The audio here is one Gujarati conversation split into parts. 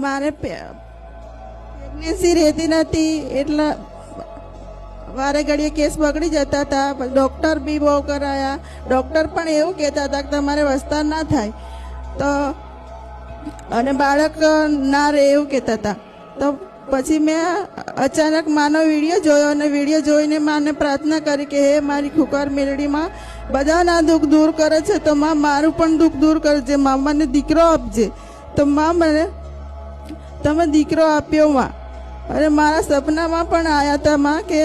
મારે પ્રેગ્નન્સી રહેતી નથી, એટલે વારે ઘડીએ કેસ બગડી જતા હતા. ડૉક્ટર બી બહુ કરાયા. ડૉક્ટર પણ એવું કહેતા હતા કે તમારે વિસ્તાર ના થાય તો અને બાળક ના રહે એવું કહેતા હતા. તો પછી મેં અચાનક માનો વિડીયો જોયો અને વિડીયો જોઈને માને પ્રાર્થના કરી કે હે મારી ખુકાર મેલડીમાં બધાના દુઃખ દૂર કરે છે તો માં મારું પણ દુઃખ દૂર કરજે. માં મને દીકરો આપજે. તો માં મને તમે દીકરો આપ્યો માં. અને મારા સપનામાં પણ આવ્યા હતા માં કે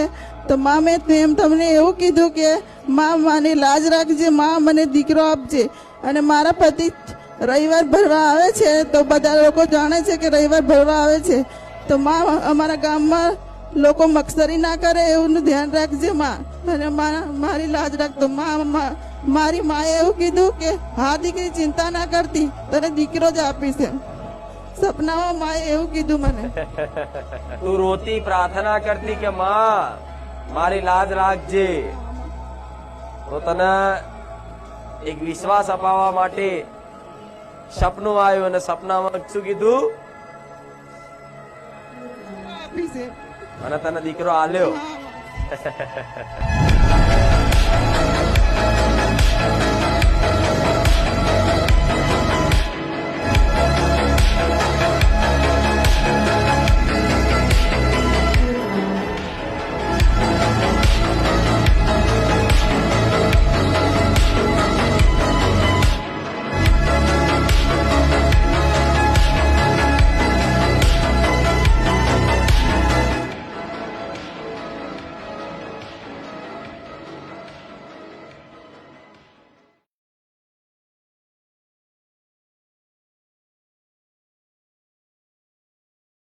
તો માં મેં તમને એવું કીધું કે માં માની લાજ રાખજે, માં મને દીકરો આપજે. અને મારા પતિ રવિવાર ભરવા આવે છે તો બધા લોકો જાણે છે કે રવિવાર ભરવા આવે છે. તો માં અમારા ગામમાં લોકો મક્ષરી ના કરે એવું ધ્યાન રાખજે માં, અને મારી લાજ રાખતો. મારી માએ એવું કીધું કે હા દીકરી ચિંતા ના કરતી, તને દીકરો જ આપીશ. સપનામાં માએ એવું કીધું મને. તું રોતી પ્રાર્થના કરતી કે માં મારી લાજ રાખજે, તો તને એક વિશ્વાસ અપાવવા માટે સપનું આવ્યું અને સપનામાં શું કીધું? અને તને દીકરો આલ્યો.